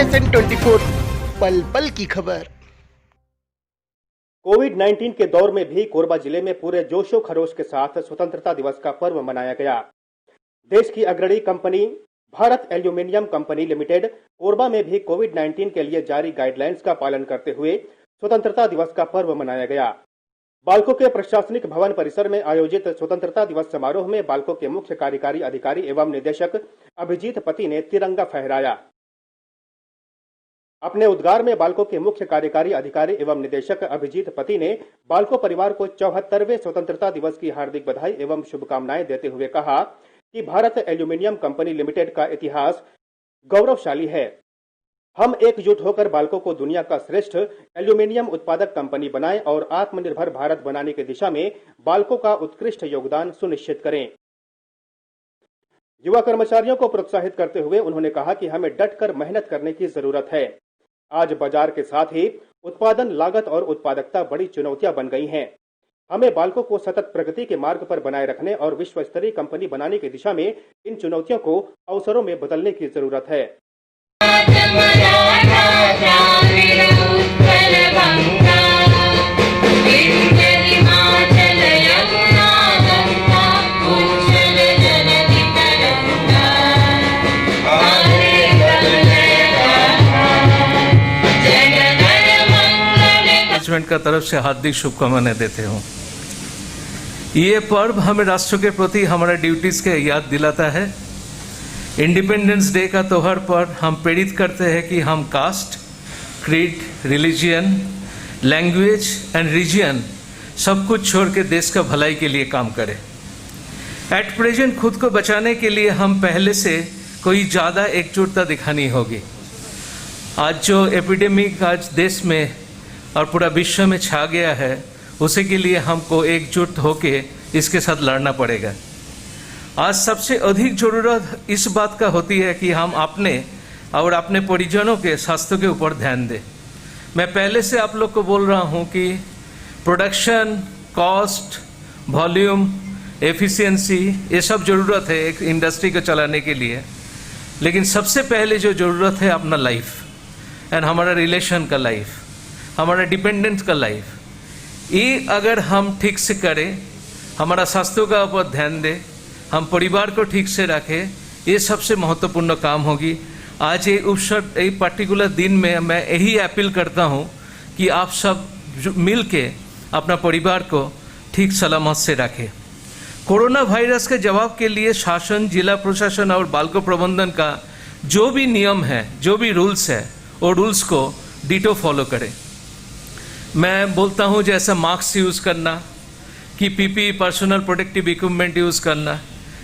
SN 24 पल पल की खबर। कोविड-19 के दौर में भी कोरबा जिले में पूरे जोशो खरोश के साथ स्वतंत्रता दिवस का पर्व मनाया गया। देश की अग्रणी company Bharat aluminium company limited Korba में भी कोविड-19 के लिए जारी गाइडलाइंस का पालन करते हुए स्वतंत्रता दिवस का पर्व मनाया गया। बाल्को के प्रशासनिक भवन परिसर में आयोजित स्वतंत्रता दिवस समारोह में बाल्को के मुख्य कार्यकारी अधिकारी एवं निदेशक अभिजीत पति ने तिरंगा फहराया। अपने उद्गार में बाल्को के मुख्य कार्यकारी अधिकारी एवं निदेशक अभिजीत पति ने बाल्को परिवार को 74वें स्वतंत्रता दिवस की हार्दिक बधाई एवं शुभकामनाएं देते हुए कहा कि भारत एल्यूमीनियम कंपनी लिमिटेड का इतिहास गौरवशाली है। हम एकजुट होकर बाल्को को दुनिया का श्रेष्ठ एल्यूमीनियम उत्पादक कंपनी बनाएं और आत्मनिर्भर भारत बनाने की दिशा में बाल्को का उत्कृष्ट योगदान सुनिश्चित करें। युवा कर्मचारियों को प्रोत्साहित करते हुए उन्होंने कहा कि हमें डटकर मेहनत करने की जरूरत है। आज बाजार के साथ ही उत्पादन लागत और उत्पादकता बड़ी चुनौतियां बन गई हैं। हमें बाल्को को सतत प्रगति के मार्ग पर बनाए रखने और विश्व स्तरीय कंपनी बनाने की दिशा में इन चुनौतियों को अवसरों में बदलने की जरूरत है। मैनेजमेंट का तरफ से हार्दिक शुभकामनाएं देते हूँ। ये पर्व हमें राष्ट्र के प्रति हमारा ड्यूटीज के याद दिलाता है। इंडिपेंडेंस डे का त्योहार पर हम प्रेरित करते हैं कि हम caste, creed, religion, language and region सब कुछ छोड़ के देश का भलाई के लिए काम करें। एट प्रेजेंट खुद को बचाने के लिए हम पहले से कोई ज़्यादा एकजुटता दिखानी होगी। आज जो एपिडेमिक आज देश में और पूरा विश्व में छा गया है, उसी के लिए हमको एकजुट होके इसके साथ लड़ना पड़ेगा। आज सबसे अधिक ज़रूरत इस बात का होती है कि हम अपने और अपने परिजनों के स्वास्थ्य के ऊपर ध्यान दें। मैं पहले से आप लोग को बोल रहा हूँ कि प्रोडक्शन, कॉस्ट, वॉल्यूम, एफिशिएंसी ये सब ज़रूरत है एक इंडस्ट्री को चलाने के लिए, लेकिन सबसे पहले जो ज़रूरत है अपना लाइफ एंड हमारा रिलेशन का लाइफ, हमारा डिपेंडेंट का लाइफ, ये अगर हम ठीक से करें, हमारा स्वास्थ्य का ऊपर ध्यान दें, हम परिवार को ठीक से रखें, ये सबसे महत्वपूर्ण काम होगी। आज ये अवसर, ये पर्टिकुलर दिन में मैं यही अपील करता हूँ कि आप सब मिल के अपना परिवार को ठीक सलामत से रखें। कोरोना वायरस के जवाब के लिए शासन, जिला प्रशासन और बाल्को प्रबंधन का जो भी नियम है, जो भी रूल्स है, वो रूल्स को डिटो फॉलो करें। मैं बोलता हूँ जैसा मास्क यूज़ करना, कि PP personal protective equipment use करना,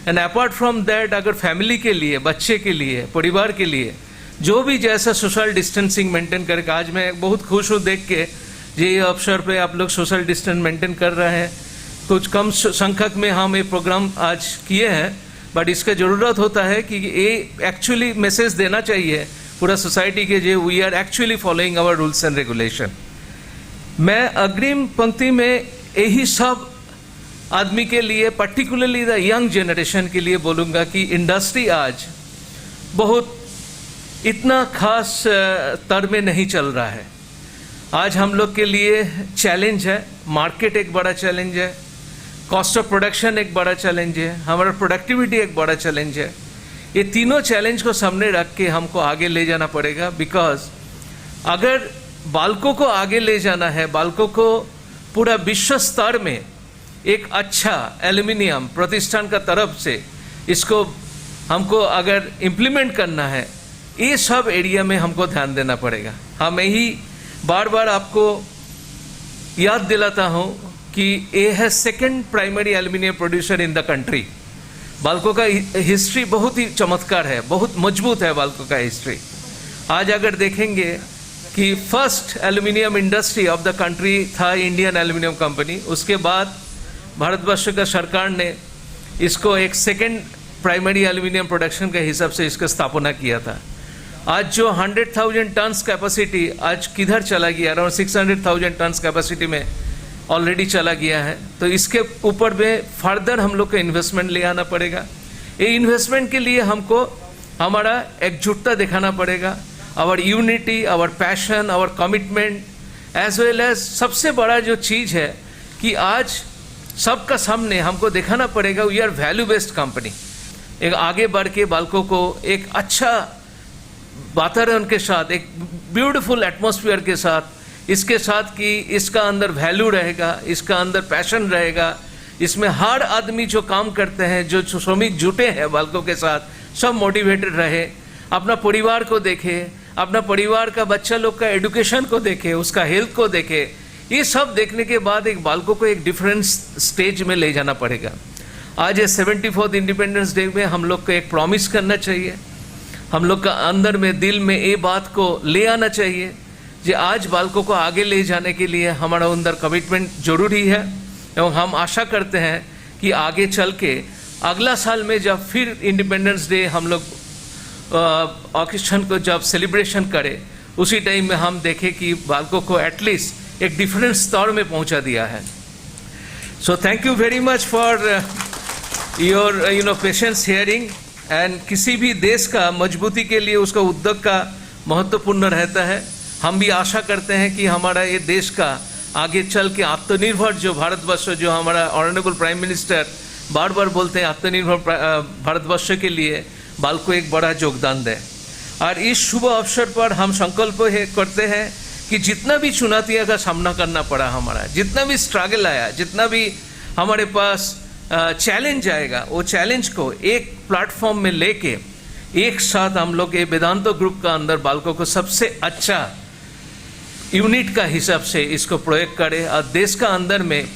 एंड अपार्ट फ्रॉम दैट अगर फैमिली के लिए, बच्चे के लिए, परिवार के लिए जो भी जैसा सोशल डिस्टेंसिंग मेंटेन करके, आज मैं बहुत खुश हूँ देख के ये अवसर पे आप लोग सोशल डिस्टेंस मेंटेन कर रहे हैं। कुछ कम संख्यक में हम ये प्रोग्राम आज किए हैं, बट इसका ज़रूरत होता है कि ये एक्चुअली मैसेज देना चाहिए पूरा सोसाइटी के जो we are actually following our rules and regulation. मैं अग्रिम पंक्ति में यही सब आदमी के लिए, पर्टिकुलरली द यंग जनरेशन के लिए बोलूँगा कि इंडस्ट्री आज बहुत इतना खास स्तर में नहीं चल रहा है। आज हम लोग के लिए चैलेंज है, मार्केट एक बड़ा चैलेंज है, कॉस्ट ऑफ प्रोडक्शन एक बड़ा चैलेंज है, हमारा प्रोडक्टिविटी एक बड़ा चैलेंज है। ये तीनों चैलेंज को सामने रख के हमको आगे ले जाना पड़ेगा। बिकॉज अगर बाल्को को आगे ले जाना है, बाल्को को पूरा विश्व स्तर में एक अच्छा एल्यूमिनियम प्रतिष्ठान का तरफ से इसको हमको अगर इम्प्लीमेंट करना है, ये सब एरिया में हमको ध्यान देना पड़ेगा। हम यही बार बार आपको याद दिलाता हूँ कि ये है second primary aluminium producer in the country. Balco का हिस्ट्री बहुत ही चमत्कार है, बहुत मजबूत है बाल्को का हिस्ट्री। आज अगर देखेंगे कि first aluminium industry of the country था इंडियन एल्यूमिनियम कंपनी, उसके बाद भारतवर्ष का सरकार ने इसको एक सेकेंड प्राइमरी एल्यूमिनियम प्रोडक्शन के हिसाब से इसका स्थापना किया था। आज जो 100,000 टन्स कैपेसिटी आज किधर चला गया, अराउंड 600,000 टन्स कैपेसिटी में ऑलरेडी चला गया है। तो इसके ऊपर में फर्दर हम लोग को इन्वेस्टमेंट ले आना पड़ेगा। ये इन्वेस्टमेंट के लिए हमको हमारा एकजुटता दिखाना पड़ेगा। our unity, our passion, our commitment, as well as सबसे बड़ा जो चीज़ है कि आज सबका सामने हमको दिखाना पड़ेगा we are value based company. एक आगे बढ़ के बालकों को एक अच्छा वातावरण के साथ, एक ब्यूटीफुल एटमॉस्फेयर के साथ, इसके साथ कि इसका अंदर वैल्यू रहेगा, इसका अंदर पैशन रहेगा, इसमें हर आदमी जो काम करते हैं, जो श्रमिक जुटे हैं बालकों के साथ, सब मोटिवेटेड रहे, अपना परिवार को देखे, अपना परिवार का बच्चा लोग का एजुकेशन को देखे, उसका हेल्थ को देखे। ये सब देखने के बाद एक बालकों को एक डिफरेंट स्टेज में ले जाना पड़ेगा। आज ये 74th इंडिपेंडेंस डे में हम लोग को एक प्रॉमिस करना चाहिए, हम लोग का अंदर में दिल में ये बात को ले आना चाहिए कि आज बालकों को आगे ले जाने के लिए हमारा अंदर कमिटमेंट जरूरी है। एवं हम आशा करते हैं कि आगे चल के अगला साल में जब फिर इंडिपेंडेंस डे हम लोग ऑकेशन को जब सेलिब्रेशन करें, उसी टाइम में हम देखें कि बालकों को एटलीस्ट एक डिफरेंट स्तर में पहुंचा दिया है। So thank you very much for your patience hearing. And किसी भी देश का मजबूती के लिए उसका उद्योग का महत्वपूर्ण रहता है। हम भी आशा करते हैं कि हमारा ये देश का आगे चल के आत्मनिर्भर जो भारतवर्ष, जो हमारा ऑनरेबल प्राइम मिनिस्टर बार बार बोलते हैं, आत्मनिर्भर भारतवर्ष के लिए बालकों एक बड़ा योगदान दें। और इस शुभ अवसर पर हम संकल्प करते हैं कि जितना भी चुनौतियों का सामना करना पड़ा, हमारा जितना भी स्ट्रगल आया, जितना भी हमारे पास चैलेंज आएगा, वो चैलेंज को एक प्लेटफॉर्म में लेके एक साथ हम लोग ये वेदांतो ग्रुप का अंदर बालकों को सबसे अच्छा यूनिट का हिसाब से इसको प्रयोग करें और देश का अंदर में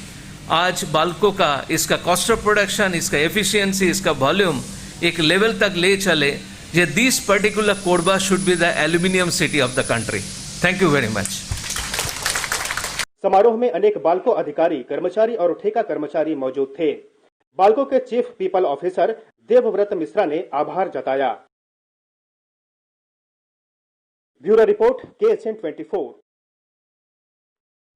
आज बालकों का इसका कॉस्ट ऑफ प्रोडक्शन, इसका एफिशिएंसी, इसका वॉल्यूम एक लेवल तक ले चले जे this particular Korba should be the aluminium city of the country. Thank you very much. समारोह में अनेक बालको अधिकारी, कर्मचारी और ठेका कर्मचारी मौजूद थे। बालको के chief people officer Devvrat Mishra ने आभार जताया। Bureau report KSN 24।